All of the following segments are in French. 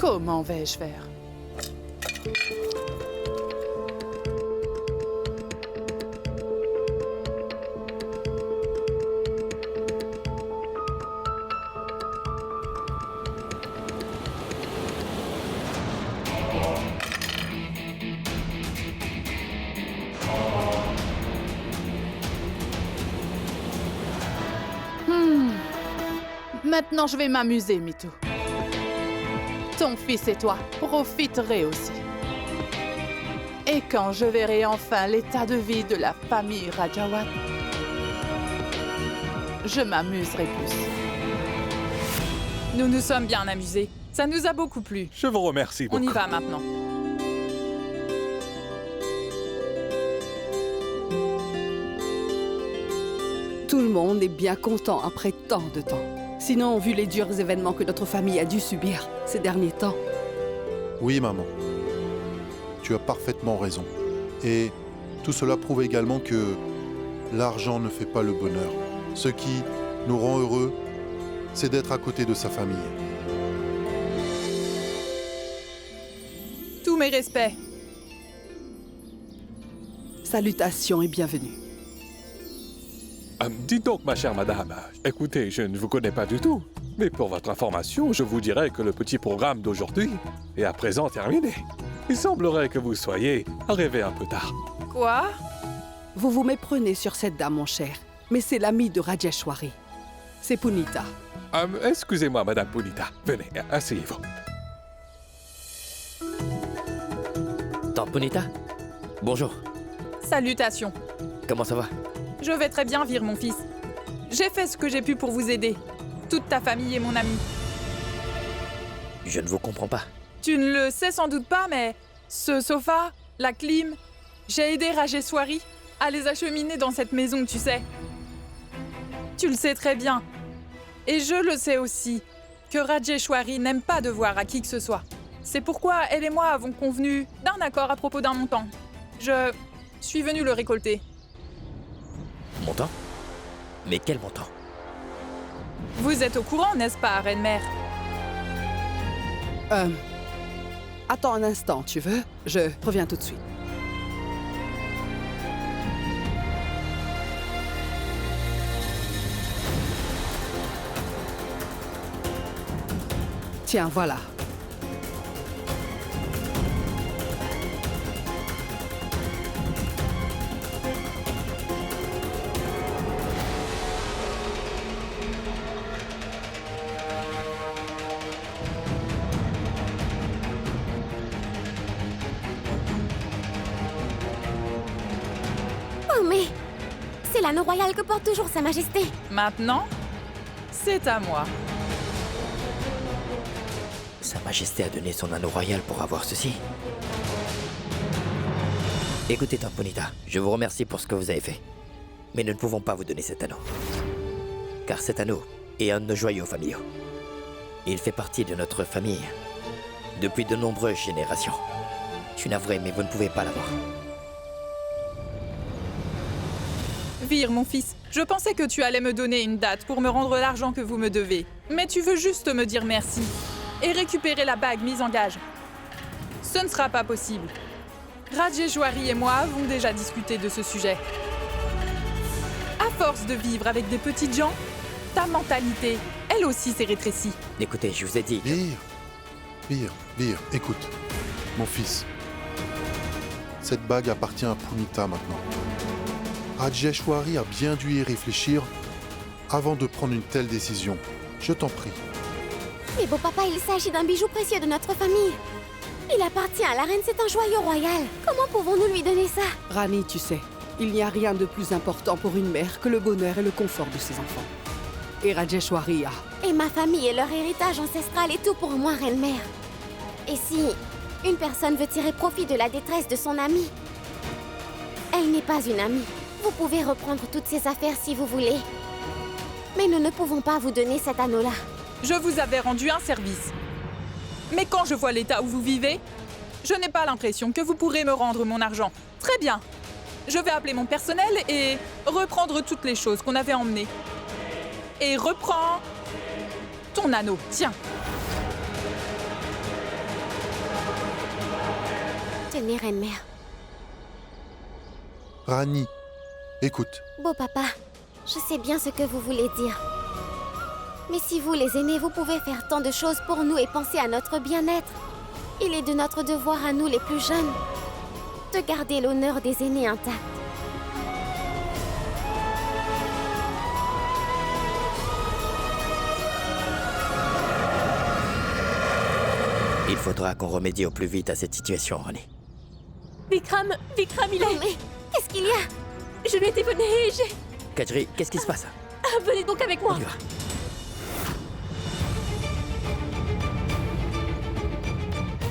Comment vais-je faire? Maintenant, je vais m'amuser, Mitou. Ton fils et toi profiterez aussi. Et quand je verrai enfin l'état de vie de la famille Rajawat, je m'amuserai plus. Nous nous sommes bien amusés. Ça nous a beaucoup plu. Je vous remercie beaucoup. On y va maintenant. Tout le monde est bien content après tant de temps. Sinon, vu les durs événements que notre famille a dû subir ces derniers temps. Oui, maman. Tu as parfaitement raison. Et tout cela prouve également que l'argent ne fait pas le bonheur. Ce qui nous rend heureux, c'est d'être à côté de sa famille. Tous mes respects. Salutations et bienvenue. Dites donc, ma chère madame, écoutez, je ne vous connais pas du tout. Mais pour votre information, je vous dirais que le petit programme d'aujourd'hui est à présent terminé. Il semblerait que vous soyez arrivé un peu tard. Quoi? Vous vous méprenez sur cette dame, mon cher. Mais c'est l'amie de Rajeshwari. C'est Punita. Excusez-moi, madame Punita. Venez, asseyez-vous. Tante Punita? Bonjour. Salutations. Comment ça va? Je vais très bien, Vir, mon fils. J'ai fait ce que j'ai pu pour vous aider. Toute ta famille est mon amie. Je ne vous comprends pas. Tu ne le sais sans doute pas, mais ce sofa, la clim, j'ai aidé Rajeshwari à les acheminer dans cette maison, tu sais. Tu le sais très bien. Et je le sais aussi, que Rajeshwari n'aime pas devoir à qui que ce soit. C'est pourquoi elle et moi avons convenu d'un accord à propos d'un montant. Je suis venue le récolter. Montant? Mais quel montant? Vous êtes au courant, n'est-ce pas, Reine-Mère? Attends un instant, tu veux? Je reviens tout de suite. Tiens, voilà. Oh mais... c'est l'anneau royal que porte toujours Sa Majesté. Maintenant, c'est à moi. Sa Majesté a donné son anneau royal pour avoir ceci. Écoutez, Tante Punita, je vous remercie pour ce que vous avez fait. Mais nous ne pouvons pas vous donner cet anneau. Car cet anneau est un de nos joyaux familiaux. Il fait partie de notre famille depuis de nombreuses générations. Je suis navré, mais vous ne pouvez pas l'avoir. Vir, mon fils, je pensais que tu allais me donner une date pour me rendre l'argent que vous me devez. Mais tu veux juste me dire merci et récupérer la bague mise en gage. Ce ne sera pas possible. Rajeshwari et moi avons déjà discuté de ce sujet. À force de vivre avec des petites gens, ta mentalité, elle aussi s'est rétrécie. Écoutez, je vous ai dit... Vir, écoute. Mon fils, cette bague appartient à Punita maintenant. Rajeshwari a bien dû y réfléchir avant de prendre une telle décision. Je t'en prie. Mais beau papa, il s'agit d'un bijou précieux de notre famille. Il appartient à la reine, c'est un joyau royal. Comment pouvons-nous lui donner ça? Rani, tu sais, il n'y a rien de plus important pour une mère que le bonheur et le confort de ses enfants. Et Rajeshwari a... Et ma famille et leur héritage ancestral est tout pour moi, reine-mère. Et si une personne veut tirer profit de la détresse de son amie, elle n'est pas une amie. Vous pouvez reprendre toutes ces affaires si vous voulez. Mais nous ne pouvons pas vous donner cet anneau-là. Je vous avais rendu un service. Mais quand je vois l'état où vous vivez, je n'ai pas l'impression que vous pourrez me rendre mon argent. Très bien. Je vais appeler mon personnel et reprendre toutes les choses qu'on avait emmenées. Et reprends ton anneau. Tiens. Tenez, reine-mère. Rani, écoute. Beau papa, je sais bien ce que vous voulez dire. Mais si vous, les aînés, vous pouvez faire tant de choses pour nous et penser à notre bien-être, il est de notre devoir à nous, les plus jeunes, de garder l'honneur des aînés intact. Il faudra qu'on remédie au plus vite à cette situation, Rani. Vikram, il Non est... mais, qu'est-ce qu'il y a? Je lui ai téléphoné et j'ai... Kadri, qu'est-ce qui se passe? Ah, venez donc avec moi. On y va.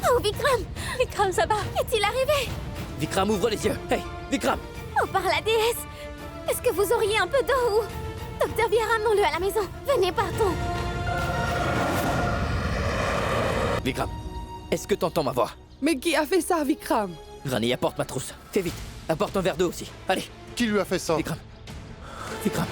Oh, Vikram! Vikram, ça va? Est-il arrivé? Vikram, ouvre les yeux. Hey, Vikram! Oh, par la déesse! Est-ce que vous auriez un peu d'eau ou... Docteur Via, ramenons-le à la maison. Venez, partons. Vikram, est-ce que t'entends ma voix? Mais qui a fait ça, Vikram? Rani, apporte ma trousse. Fais vite. Apporte un verre d'eau aussi. Allez, Qui lui a fait ça? Vikram. Vikram.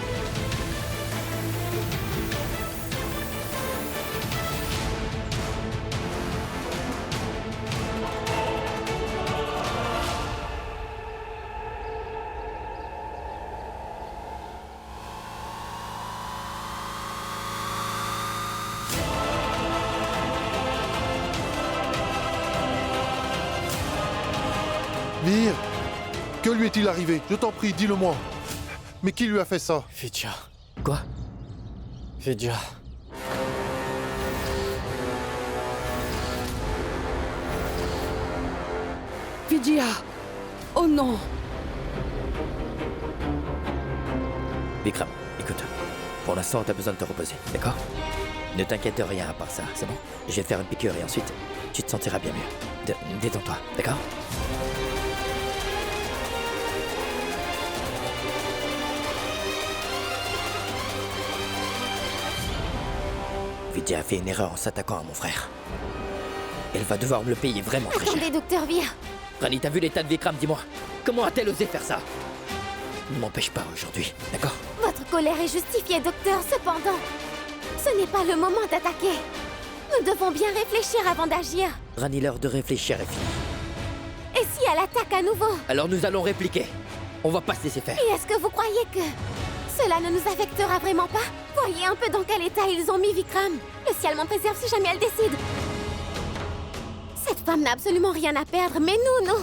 Vir, que lui est-il arrivé? Je t'en prie, dis-le-moi. Mais qui lui a fait ça? Vidya. Quoi? Vidya. Vidya! Oh non! Vikram, écoute. Pour l'instant, t'as besoin de te reposer, d'accord? Ne t'inquiète de rien à part ça, c'est bon? Je vais te faire une piqûre et ensuite, tu te sentiras bien mieux. Détends-toi, d'accord? Vidya a fait une erreur en s'attaquant à mon frère. Elle va devoir me le payer vraiment très cher. Attendez, Docteur Via. Rani, t'as vu l'état de Vikram, dis-moi? Comment a-t-elle osé faire ça? Ne m'empêche pas aujourd'hui, d'accord? Votre colère est justifiée, docteur. Cependant, ce n'est pas le moment d'attaquer. Nous devons bien réfléchir avant d'agir. Rani, l'heure de réfléchir est finie. Et si elle attaque à nouveau? Alors nous allons répliquer. On va pas se laisser faire. Et est-ce que vous croyez que cela ne nous affectera vraiment pas? Voyez un peu dans quel état ils ont mis Vikram. Le ciel m'en préserve si jamais elle décide. Cette femme n'a absolument rien à perdre, mais nous, non.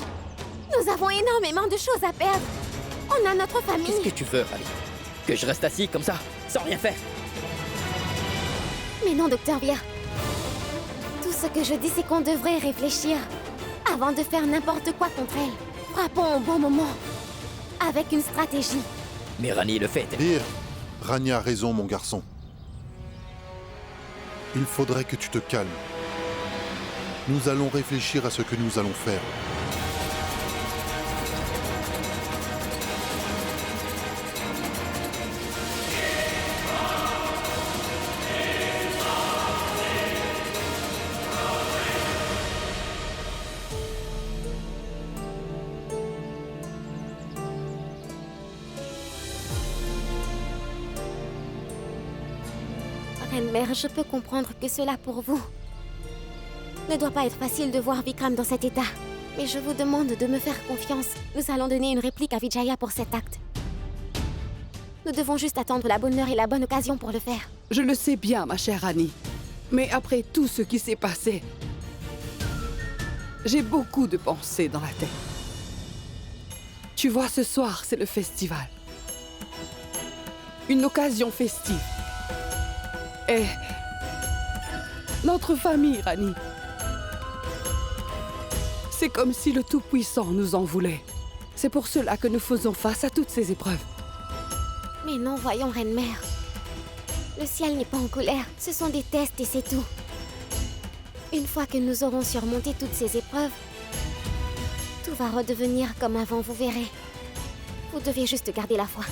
Nous avons énormément de choses à perdre. On a notre famille. Qu'est-ce que tu veux, Rani? Que je reste assis comme ça, sans rien faire? Mais non, docteur Via. Tout ce que je dis, c'est qu'on devrait réfléchir avant de faire n'importe quoi contre elle. Frappons au bon moment, avec une stratégie. Mais Rani le fait. Vir, Rani a raison, mon garçon. Il faudrait que tu te calmes. Nous allons réfléchir à ce que nous allons faire. Reine-mère, je peux comprendre que cela pour vous ne doit pas être facile de voir Vikram dans cet état. Mais je vous demande de me faire confiance. Nous allons donner une réplique à Vijaya pour cet acte. Nous devons juste attendre la bonne heure et la bonne occasion pour le faire. Je le sais bien, ma chère Annie. Mais après tout ce qui s'est passé, j'ai beaucoup de pensées dans la tête. Tu vois, ce soir, c'est le festival. Une occasion festive. Et notre famille, Rani. C'est comme si le Tout-Puissant nous en voulait. C'est pour cela que nous faisons face à toutes ces épreuves. Mais non, voyons, Reine-Mère. Le ciel n'est pas en colère. Ce sont des tests et c'est tout. Une fois que nous aurons surmonté toutes ces épreuves, tout va redevenir comme avant, vous verrez. Vous devez juste garder la foi.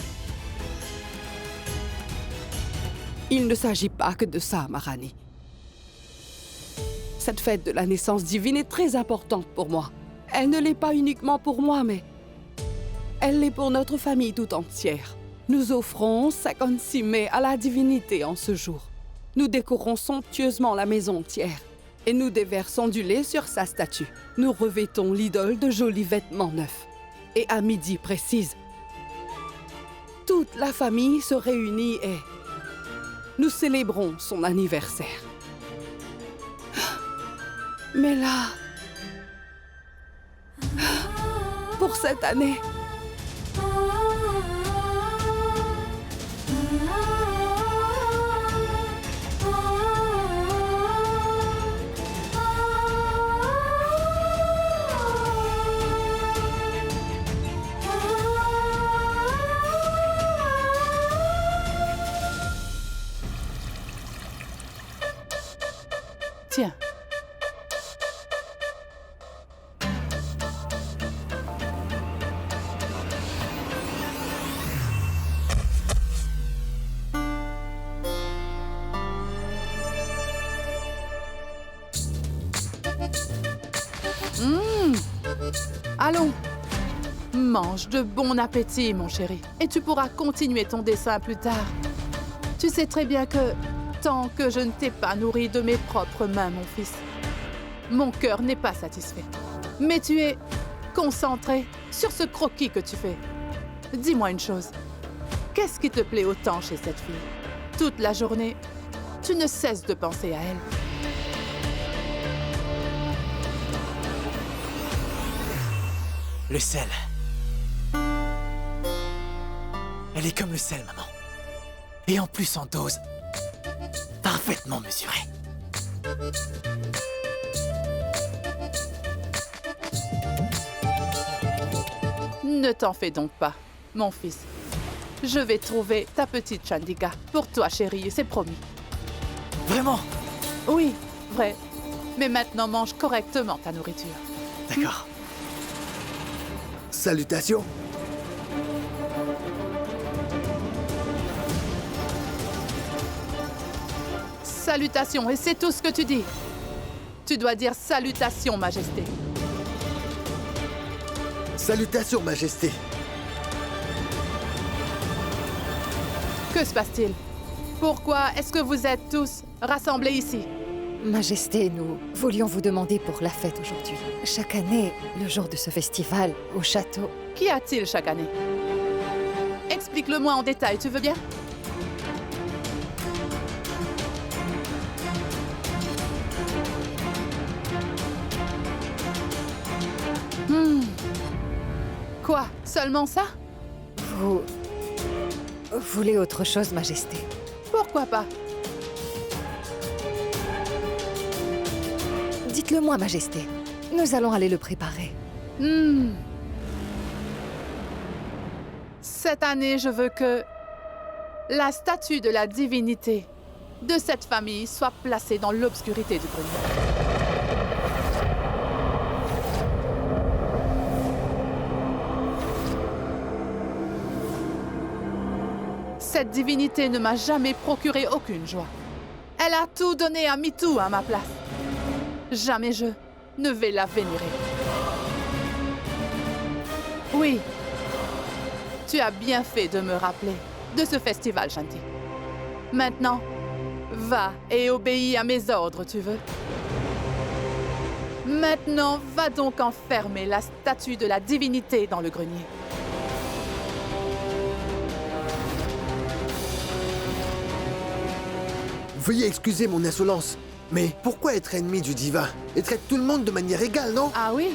Il ne s'agit pas que de ça, ma Rani. Cette fête de la naissance divine est très importante pour moi. Elle ne l'est pas uniquement pour moi, mais elle l'est pour notre famille tout entière. Nous offrons 56 mets à la divinité en ce jour. Nous décorons somptueusement la maison entière. et nous déversons du lait sur sa statue. Nous revêtons l'idole de jolis vêtements neufs. Et à midi précise, toute la famille se réunit et nous célébrons son anniversaire. Mais là, pour cette année, Tiens. Allons, mange de bon appétit, mon chéri. Et tu pourras continuer ton dessin plus tard. Tu sais très bien que tant que je ne t'ai pas nourri de mes propres mains, mon fils, mon cœur n'est pas satisfait. Mais tu es concentré sur ce croquis que tu fais. Dis-moi une chose. Qu'est-ce qui te plaît autant chez cette fille? Toute la journée, tu ne cesses de penser à elle. Le sel. Elle est comme le sel, maman. Et en plus en dose. Parfaitement mesurée. Ne t'en fais donc pas, mon fils. Je vais trouver ta petite Chandika. Pour toi, chérie, c'est promis. Vraiment? Oui, vrai. Mais maintenant, mange correctement ta nourriture. D'accord. Salutations. Salutations, et c'est tout ce que tu dis. Tu dois dire salutations, Majesté. Salutations, Majesté. Que se passe-t-il? Pourquoi est-ce que vous êtes tous rassemblés ici? Majesté, nous voulions vous demander pour la fête aujourd'hui. Chaque année, le jour de ce festival, au château... Qu'y a-t-il chaque année? Explique-le-moi en détail, tu veux bien? Quoi? Seulement ça? Vous voulez autre chose, Majesté? Pourquoi pas? Dites-le-moi, Majesté. Nous allons aller le préparer. Cette année, je veux que la statue de la divinité de cette famille soit placée dans l'obscurité du grenier. Cette divinité ne m'a jamais procuré aucune joie. Elle a tout donné à MeToo à ma place. Jamais je ne vais la vénérer. Oui, tu as bien fait de me rappeler de ce festival, Shanti. Maintenant, va et obéis à mes ordres, tu veux? Maintenant, va donc enfermer la statue de la divinité dans le grenier. Veuillez excuser mon insolence, mais pourquoi être ennemi du divin? Et traite tout le monde de manière égale, non? Ah oui?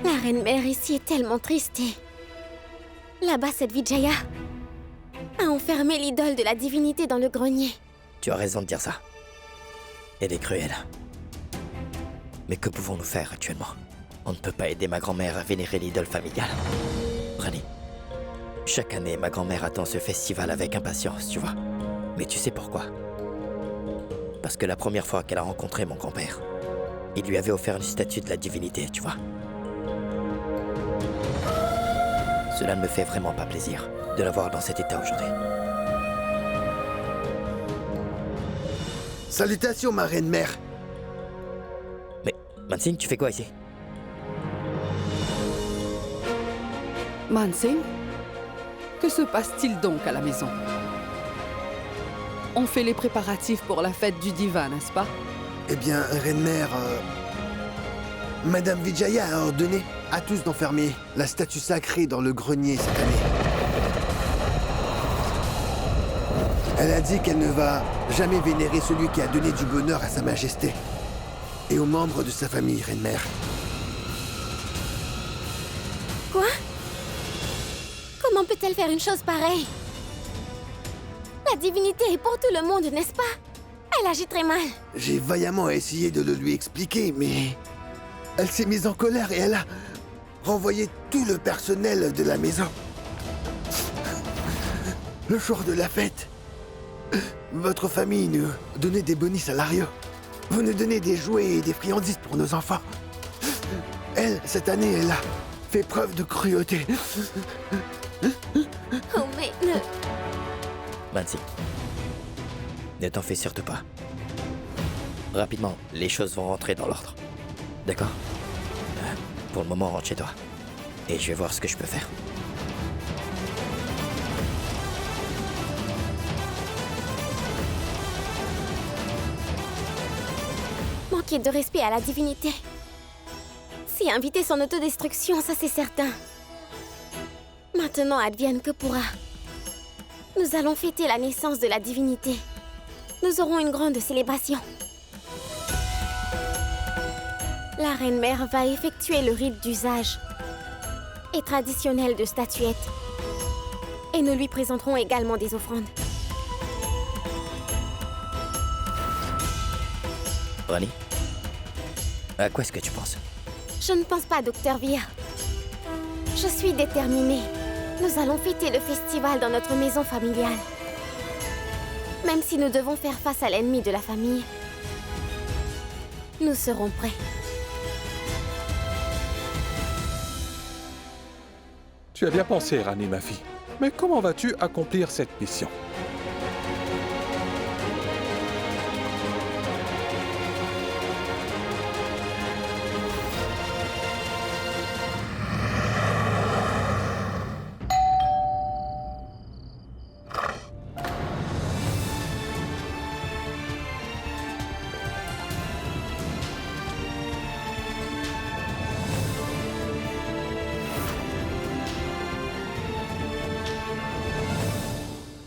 La reine-mère ici est tellement triste et... Là-bas, cette Vijaya a enfermé l'idole de la divinité dans le grenier. Tu as raison de dire ça. Elle est cruelle. Mais que pouvons-nous faire actuellement? On ne peut pas aider ma grand-mère à vénérer l'idole familiale. Rani, chaque année, ma grand-mère attend ce festival avec impatience, tu vois. Mais tu sais pourquoi? Parce que la première fois qu'elle a rencontré mon grand-père, il lui avait offert une statue de la divinité, tu vois. Cela ne me fait vraiment pas plaisir de la voir dans cet état aujourd'hui. Salutations, ma reine-mère. Mais, Mansing, tu fais quoi ici? Mansing, que se passe-t-il donc à la maison? On fait les préparatifs pour la fête du divan, n'est-ce pas? Eh bien, reine-mère, Madame Vijaya a ordonné à tous d'enfermer la statue sacrée dans le grenier cette année. Elle a dit qu'elle ne va jamais vénérer celui qui a donné du bonheur à Sa Majesté et aux membres de sa famille, reine-mère. Quoi? Comment peut-elle faire une chose pareille? La divinité est pour tout le monde, n'est-ce pas? Elle agit très mal. J'ai vaillamment essayé de le lui expliquer, mais elle s'est mise en colère et elle a renvoyé tout le personnel de la maison. Le jour de la fête, votre famille nous donnait des bonus salariaux. Vous nous donnez des jouets et des friandises pour nos enfants. Elle, cette année, elle a fait preuve de cruauté. Oh, mais ne... Mansing, ne t'en fais surtout pas. Rapidement, les choses vont rentrer dans l'ordre. D'accord? Pour le moment, rentre chez toi. Et je vais voir ce que je peux faire. Manquer de respect à la divinité. Si inviter son autodestruction, ça c'est certain. Maintenant, advienne que pourra. Nous allons fêter la naissance de la divinité. Nous aurons une grande célébration. La reine-mère va effectuer le rite d'usage et traditionnel de statuette. Et nous lui présenterons également des offrandes. Rani, à quoi est-ce que tu penses? Je ne pense pas, Docteur Vir. Je suis déterminée. Nous allons fêter le festival dans notre maison familiale. Même si nous devons faire face à l'ennemi de la famille, nous serons prêts. Tu as bien pensé, Rani, ma fille. Mais comment vas-tu accomplir cette mission?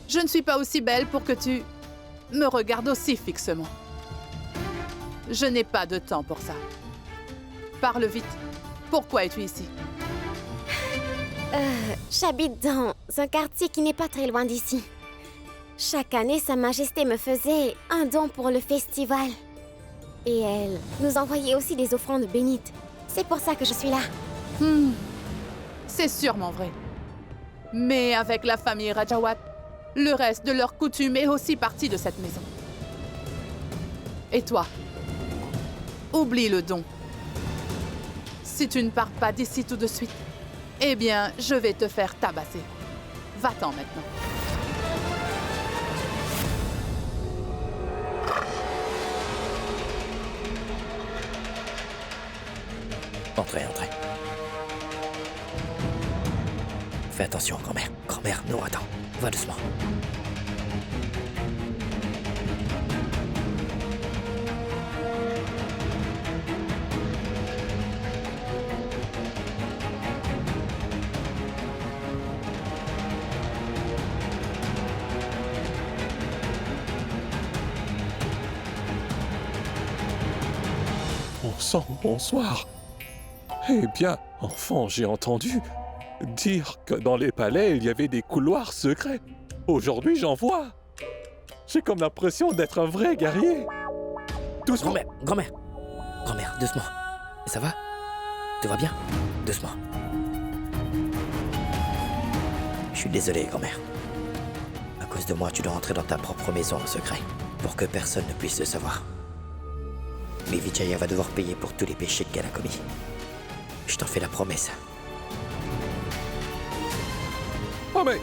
Je ne suis pas aussi belle pour que tu me regardes aussi fixement. Je n'ai pas de temps pour ça. Parle vite. Pourquoi es-tu ici? J'habite dans un quartier qui n'est pas très loin d'ici. Chaque année, Sa Majesté me faisait un don pour le festival. Et elle nous envoyait aussi des offrandes bénites. C'est pour ça que je suis là. C'est sûrement vrai. Mais avec la famille Rajawat, le reste de leurs coutumes est aussi partie de cette maison. Et toi? Oublie le don. Si tu ne pars pas d'ici tout de suite, eh bien, je vais te faire tabasser. Va-t'en maintenant. Entrez, entrez. Fais attention, grand-mère. Grand-mère, non, attends. Va doucement. Bon sang, bonsoir. Eh bien, enfant, j'ai entendu dire que dans les palais, il y avait des couloirs secrets. Aujourd'hui, j'en vois. J'ai comme l'impression d'être un vrai guerrier. Doucement. Grand-mère, grand-mère. Grand-mère, doucement. Ça va? Tout va bien? Doucement. Je suis désolé, grand-mère. À cause de moi, tu dois entrer dans ta propre maison en secret, pour que personne ne puisse le savoir. Mais Vijaya va devoir payer pour tous les péchés qu'elle a commis. Je t'en fais la promesse. Oh mais...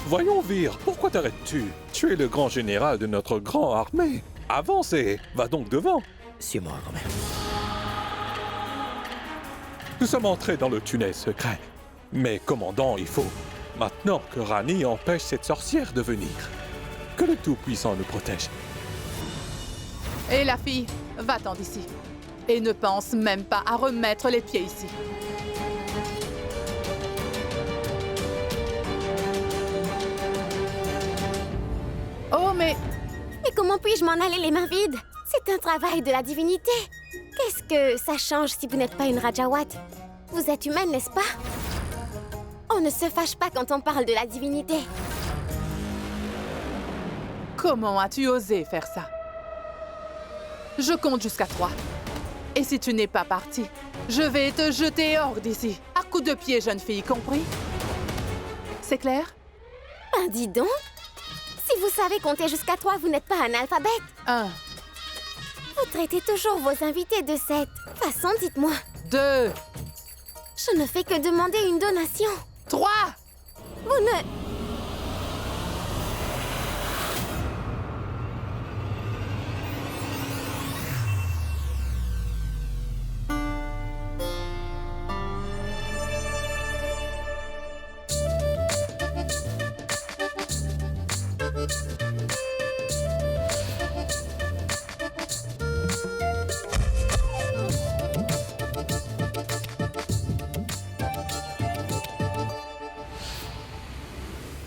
Voyons, Vir, pourquoi t'arrêtes-tu? Tu es le grand général de notre grande armée. Avance et va donc devant. Suis-moi, grand-mère. Nous sommes entrés dans le tunnel secret. Mais commandant, il faut maintenant que Rani empêche cette sorcière de venir. Que le Tout-Puissant nous protège. Et la fille, va-t'en d'ici. Et ne pense même pas à remettre les pieds ici. Oh, mais... Mais comment puis-je m'en aller les mains vides? C'est un travail de la divinité. Qu'est-ce que ça change si vous n'êtes pas une Rajawat? Vous êtes humaine, n'est-ce pas? On ne se fâche pas quand on parle de la divinité. Comment as-tu osé faire ça? Je compte jusqu'à 3. Et si tu n'es pas parti, je vais te jeter hors d'ici. À coups de pied, jeune fille, compris? C'est clair? Ben dis donc! Si vous savez compter jusqu'à 3, vous n'êtes pas analphabète. 1, Vous traitez toujours vos invités de cette façon, dites-moi. 2, Je ne fais que demander une donation. 3. Vous ne...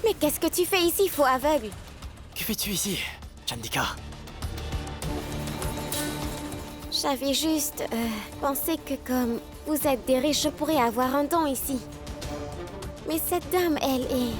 Mais qu'est-ce que tu fais ici, faux aveugle? Que fais-tu ici, Chandika? J'avais juste pensé que comme vous êtes des riches, je pourrais avoir un don ici. Mais cette dame, elle est...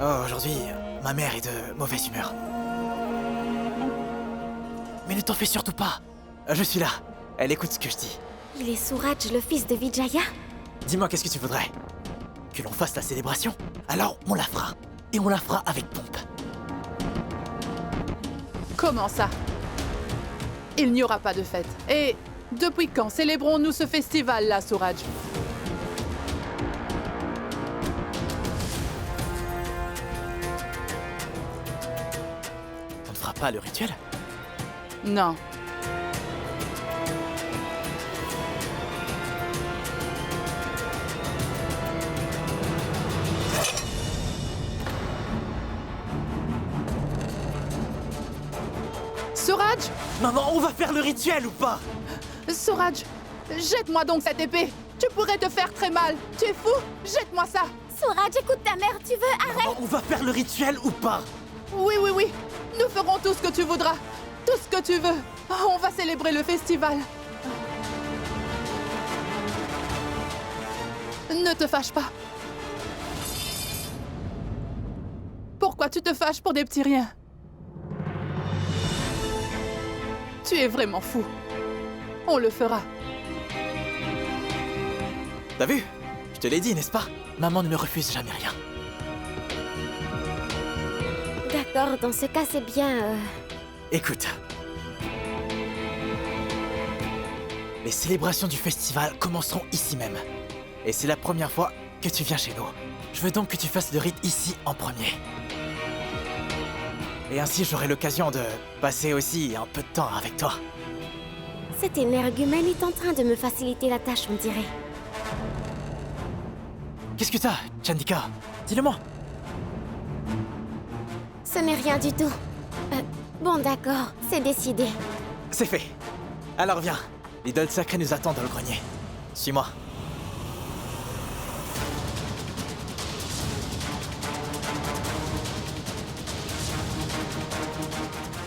Oh, aujourd'hui, ma mère est de mauvaise humeur. Mais ne t'en fais surtout pas. Je suis là. Elle écoute ce que je dis. Il est Suraj, le fils de Vijaya? Dis-moi, qu'est-ce que tu voudrais? Que l'on fasse la célébration? Alors, on la fera. Et on la fera avec pompe. Comment ça? Il n'y aura pas de fête. Et depuis quand célébrons-nous ce festival-là, Suraj? On ne fera pas le rituel? Non. Suraj! Maman, on va faire le rituel ou pas? Suraj, jette-moi donc cette épée! Tu pourrais te faire très mal! Tu es fou? Jette-moi ça! Suraj, écoute ta mère, tu veux? Arrête! Maman, on va faire le rituel ou pas? Oui, oui, oui! Nous ferons tout ce que tu voudras! Tout ce que tu veux! On va célébrer le festival! Ne te fâche pas! Pourquoi tu te fâches pour des petits riens? Tu es vraiment fou. On le fera. T'as vu? Je te l'ai dit, n'est-ce pas? Maman ne me refuse jamais rien. D'accord, dans ce cas, c'est bien... Écoute. Les célébrations du festival commenceront ici même. Et c'est la première fois que tu viens chez nous. Je veux donc que tu fasses le rite ici en premier. Et ainsi j'aurai l'occasion de passer aussi un peu de temps avec toi. Cet énergumène est en train de me faciliter la tâche, on dirait. Qu'est-ce que t'as, Chandika? Dis-le-moi. Ce n'est rien du tout. Bon, d'accord, c'est décidé. C'est fait. Alors viens, l'idole sacrée nous attend dans le grenier. Suis-moi.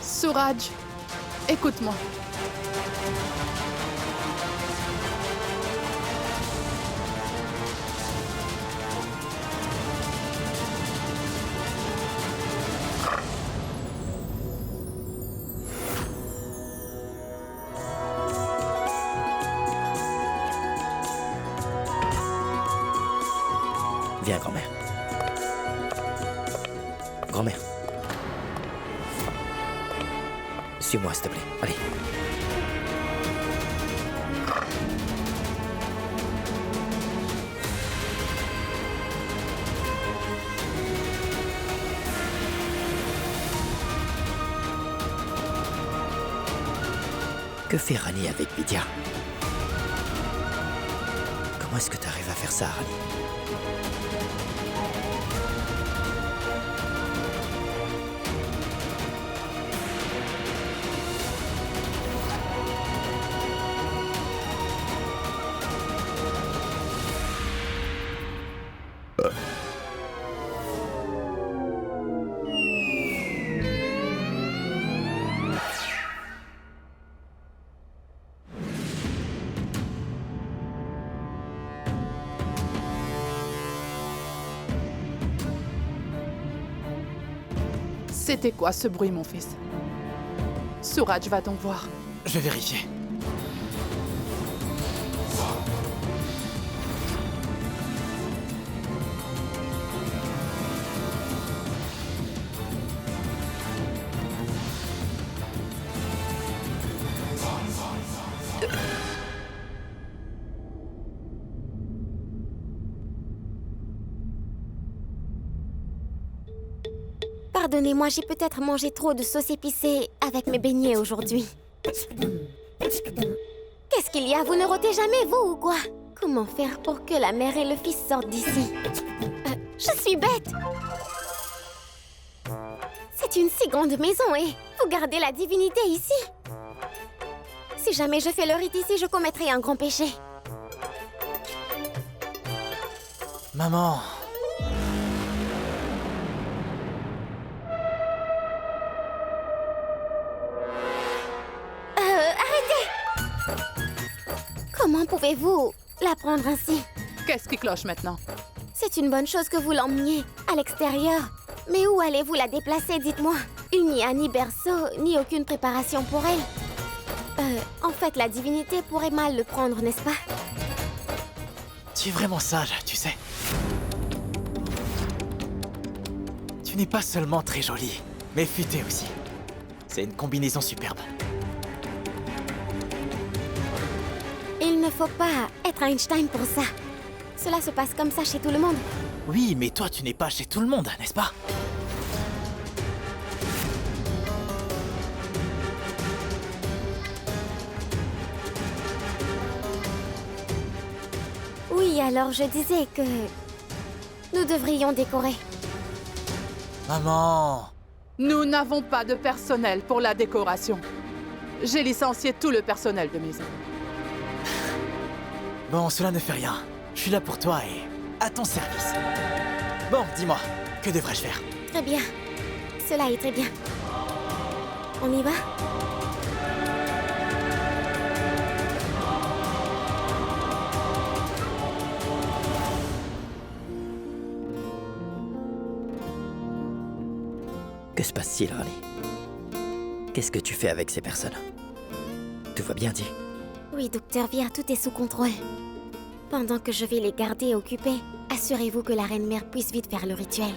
Suraj, écoute-moi. Viens, grand-mère. Grand-mère. Suis-moi, s'il te plaît. Allez. Que fait Rani avec Vidya? Comment est-ce que tu arrives à faire ça, Rani? C'était quoi ce bruit, mon fils? Suraj va donc voir. Je vais vérifier. Pardonnez-moi, j'ai peut-être mangé trop de sauce épicée avec mes beignets aujourd'hui. Qu'est-ce qu'il y a? Vous ne rôtez jamais, vous, ou quoi? Comment faire pour que la mère et le fils sortent d'ici? Je suis bête! C'est une si grande maison et vous gardez la divinité ici? Si jamais je fais le rite ici, je commettrai un grand péché. Maman... Comment pouvez-vous la prendre ainsi? Qu'est-ce qui cloche maintenant? C'est une bonne chose que vous l'emmeniez à l'extérieur. Mais où allez-vous la déplacer, dites-moi? Il n'y a ni berceau, ni aucune préparation pour elle. En fait, la divinité pourrait mal le prendre, n'est-ce pas? Tu es vraiment sage, tu sais. Tu n'es pas seulement très jolie, mais futée aussi. C'est une combinaison superbe. Il ne faut pas être Einstein pour ça. Cela se passe comme ça chez tout le monde. Oui, mais toi, tu n'es pas chez tout le monde, n'est-ce pas? Oui, alors je disais que... nous devrions décorer. Maman! Nous n'avons pas de personnel pour la décoration. J'ai licencié tout le personnel de maison. Bon, cela ne fait rien. Je suis là pour toi et à ton service. Bon, dis-moi, que devrais-je faire? Très bien. Cela est très bien. On y va? Que se passe-t-il, Rani? Qu'est-ce que tu fais avec ces personnes? Tout va bien, dis. Oui, docteur Via, tout est sous contrôle. Pendant que je vais les garder occupés, assurez-vous que la reine-mère puisse vite faire le rituel.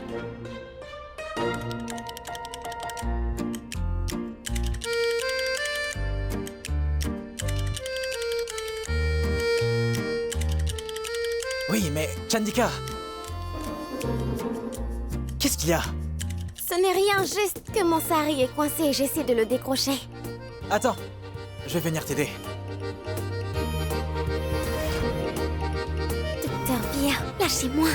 Oui, mais Chandika... Qu'est-ce qu'il y a? Ce n'est rien, juste que mon sari est coincé et j'essaie de le décrocher. Attends, je vais venir t'aider. Docteur Vir, lâchez-moi.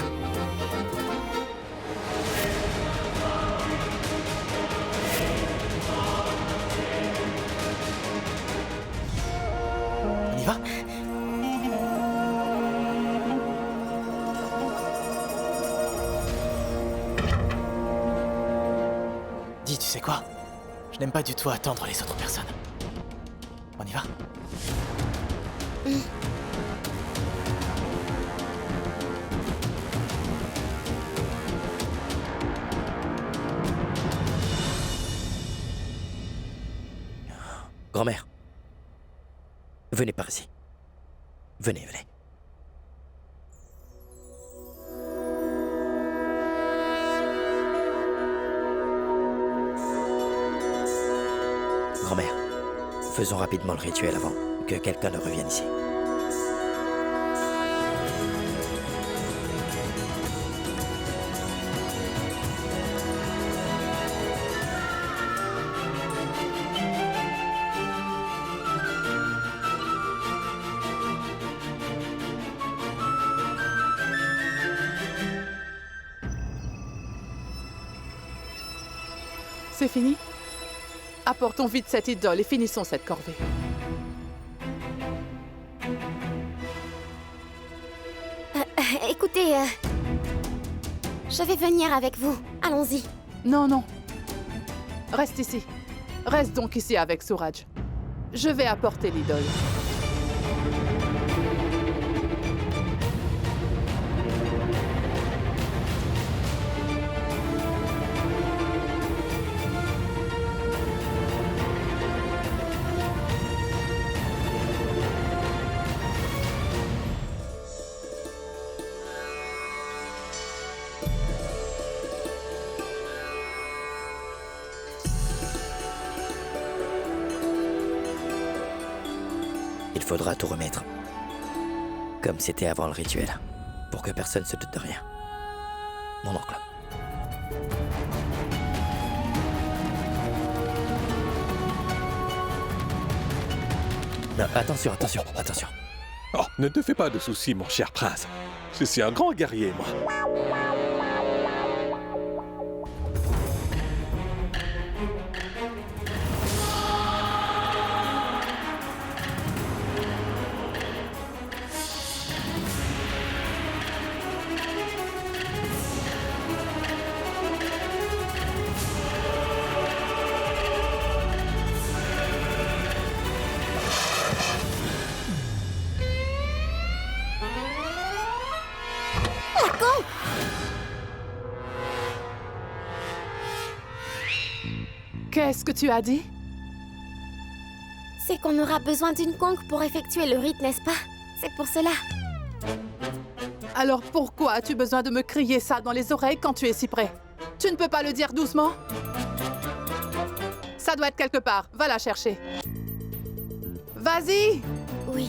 On y va? Dis, tu sais quoi? Je n'aime pas du tout attendre les autres personnes. On y va? Grand-mère. Venez par ici. Venez, venez. Grand-mère, faisons rapidement le rituel avant que quelqu'un ne revienne ici. C'est fini? Apportons vite cette idole et finissons cette corvée. Écoutez, je vais venir avec vous. Allons-y. Non, non. Reste ici. Reste donc ici avec Suraj. Je vais apporter l'idole. Il faudra tout remettre. Comme c'était avant le rituel. Pour que personne se doute de rien. Mon oncle. Non, attention, attention, attention. Oh, ne te fais pas de soucis, mon cher prince. Je suis un grand guerrier, moi. Qu'est-ce que tu as dit? C'est qu'on aura besoin d'une conque pour effectuer le rite, n'est-ce pas? C'est pour cela. Alors pourquoi as-tu besoin de me crier ça dans les oreilles quand tu es si près? Tu ne peux pas le dire doucement? Ça doit être quelque part. Va la chercher. Vas-y! Oui.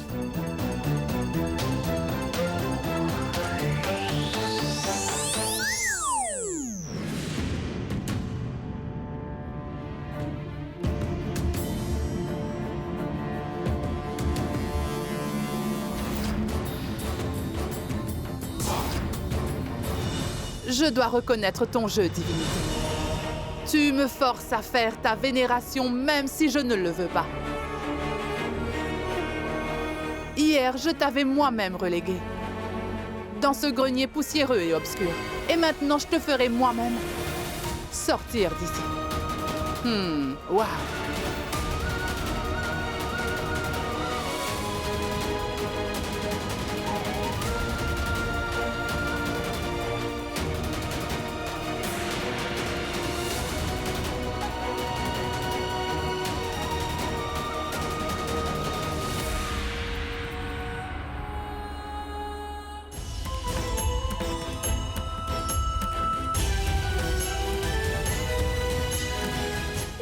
Je dois reconnaître ton jeu, divinité. Tu me forces à faire ta vénération même si je ne le veux pas. Hier, je t'avais moi-même relégué dans ce grenier poussiéreux et obscur. Et maintenant, je te ferai moi-même sortir d'ici. Waouh!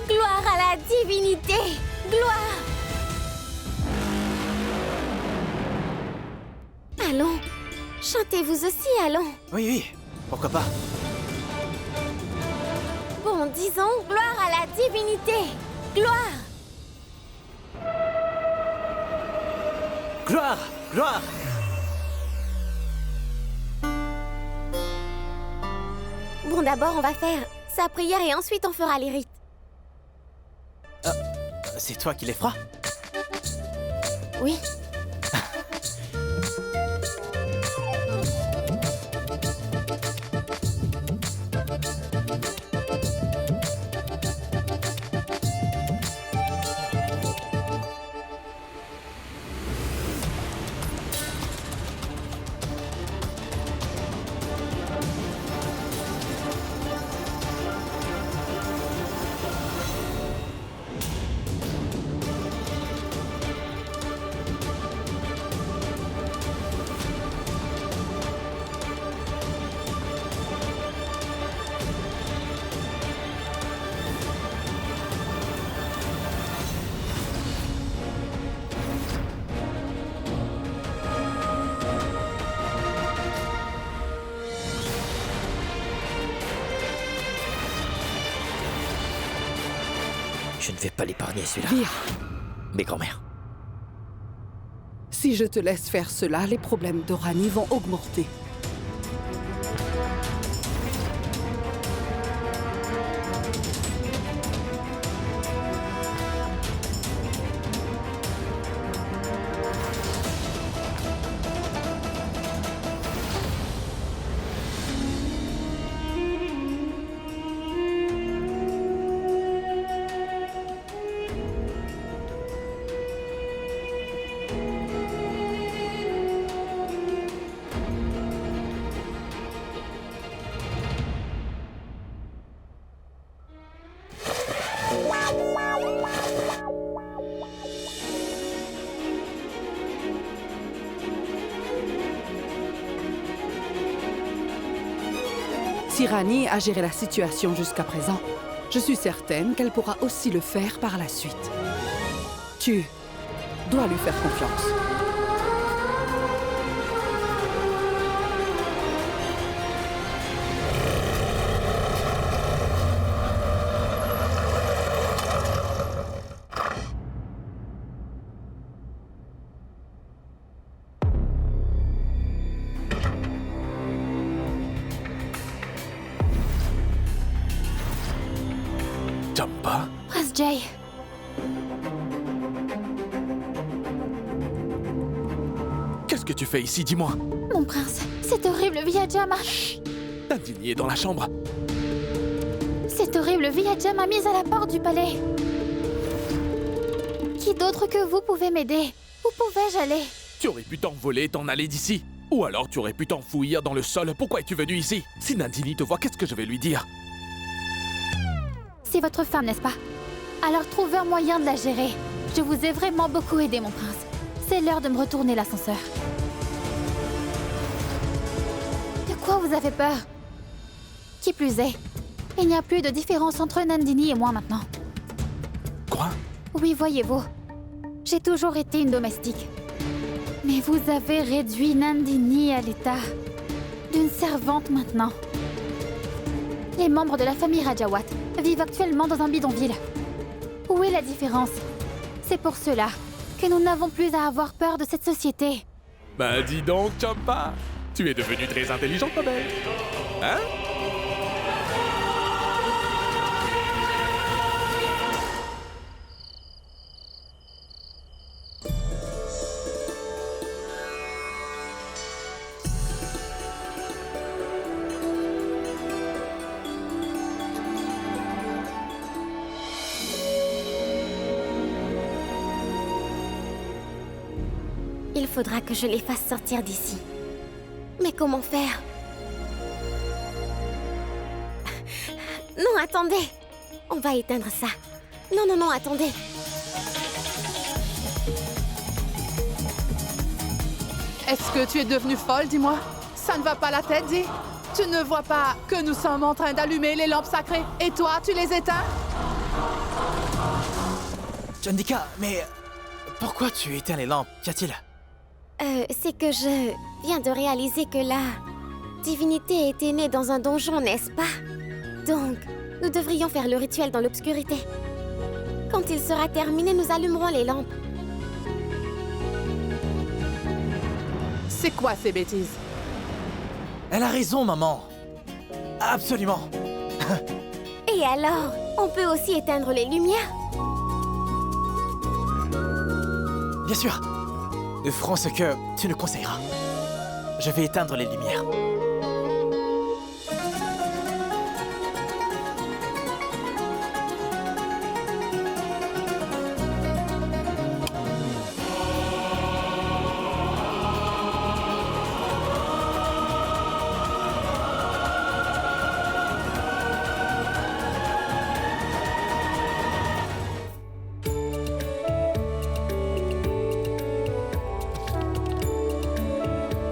Gloire à la divinité! Gloire! Allons, Chantez vous aussi, allons. Oui, oui, pourquoi pas. Bon, disons, gloire à la divinité. Gloire. Gloire, gloire. Bon, d'abord, on va faire sa prière et ensuite on fera les rites. C'est toi qui l'effraie? Oui. Je ne vais pas l'épargner, celui-là. Vir, Mes grands-mères. si je te laisse faire cela, les problèmes d'Orani vont augmenter. Si Rani a géré la situation jusqu'à présent, je suis certaine qu'elle pourra aussi le faire par la suite. Tu dois lui faire confiance. Champa? Prince Jay. Qu'est-ce que tu fais ici, dis-moi? Mon prince, cette horrible Vijaya m'a... Nandini est dans la chambre. Cette horrible Vijaya m'a mise à la porte du palais. Qui d'autre que vous pouvez m'aider? Où pouvais-je aller? Tu aurais pu t'envoler et t'en aller d'ici. Ou alors tu aurais pu t'enfouir dans le sol. Pourquoi es-tu venu ici? Si Nandini te voit, qu'est-ce que je vais lui dire? C'est votre femme, n'est-ce pas? Alors trouvez un moyen de la gérer. Je vous ai vraiment beaucoup aidé, mon prince. C'est l'heure de me retourner l'ascenseur. De quoi vous avez peur? Qui plus est, il n'y a plus de différence entre Nandini et moi maintenant. Quoi? Oui, voyez-vous, j'ai toujours été une domestique. Mais vous avez réduit Nandini à l'état d'une servante maintenant. Les membres de la famille Rajawat vivent actuellement dans un bidonville. Où est la différence? C'est pour cela que nous n'avons plus à avoir peur de cette société. Bah dis donc, Champa, tu es devenue très intelligente, ma belle. Hein? Il faudra que je les fasse sortir d'ici. Mais comment faire? Non, attendez! On va éteindre ça. Non, non, non, attendez. Est-ce que tu es devenue folle, dis-moi? Ça ne va pas la tête, dis? Tu ne vois pas que nous sommes en train d'allumer les lampes sacrées? Et toi, tu les éteins? Chandika, mais... pourquoi tu éteins les lampes? Qu'y a-t-il? c'est que je viens de réaliser que la divinité était née dans un donjon, n'est-ce pas? Donc, nous devrions faire le rituel dans l'obscurité. Quand il sera terminé, nous allumerons les lampes. C'est quoi ces bêtises? Elle a raison, maman. Absolument. Et alors, on peut aussi éteindre les lumières? Bien sûr. Nous ferons ce que tu nous conseilleras. Je vais éteindre les lumières.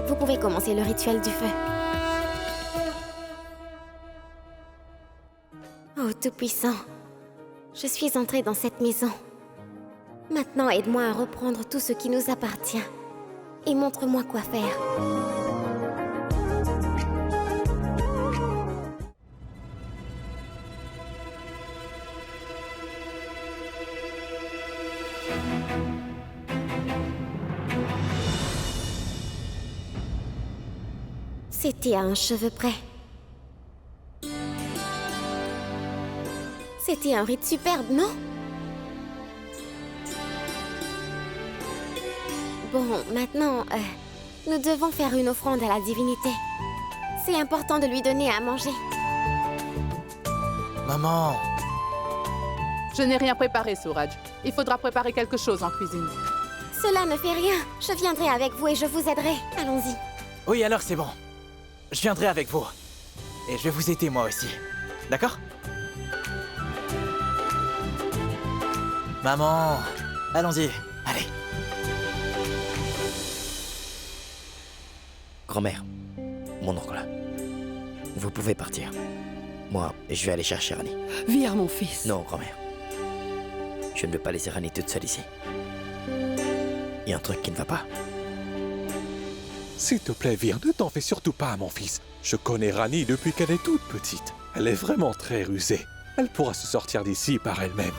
Vous pouvez commencer le rituel du feu. Oh, Tout-Puissant, je suis entrée dans cette maison. Maintenant, aide-moi à reprendre tout ce qui nous appartient. Et montre-moi quoi faire. C'était à un cheveu près. C'était un rite superbe, non? Bon, maintenant, nous devons faire une offrande à la divinité. C'est important de lui donner à manger. Maman. Je n'ai rien préparé, Suraj. Il faudra préparer quelque chose en cuisine. Cela ne fait rien. Je viendrai avec vous et je vous aiderai. Allons-y. Oui, alors c'est bon. Je viendrai avec vous. Et je vais vous aider moi aussi. D'accord? Maman, allons-y. Allez. Grand-mère, mon oncle, vous pouvez partir. Moi, je vais aller chercher Rani. Vire, mon fils. Non, grand-mère. Je ne veux pas laisser Rani toute seule ici. Il y a un truc qui ne va pas. S'il te plaît, Vir, ne t'en fais surtout pas, mon fils. Je connais Rani depuis qu'elle est toute petite. Elle est vraiment très rusée. Elle pourra se sortir d'ici par elle-même.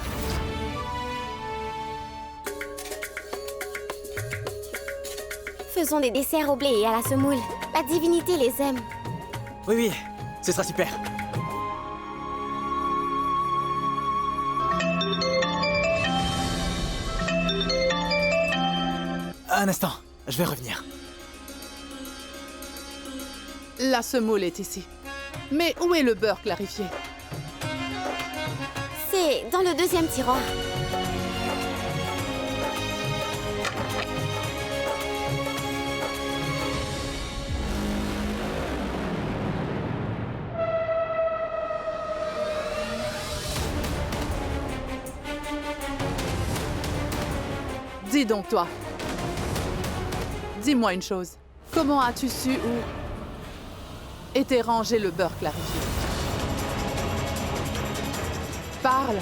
Faisons des desserts au blé et à la semoule. La divinité les aime. Oui, oui, ce sera super. Un instant, je vais revenir. La semoule est ici. Mais où est le beurre clarifié? C'est dans le deuxième tiroir. Dis donc, toi. Dis-moi une chose. Comment as-tu su où était rangé le beurre clarifié? Parle.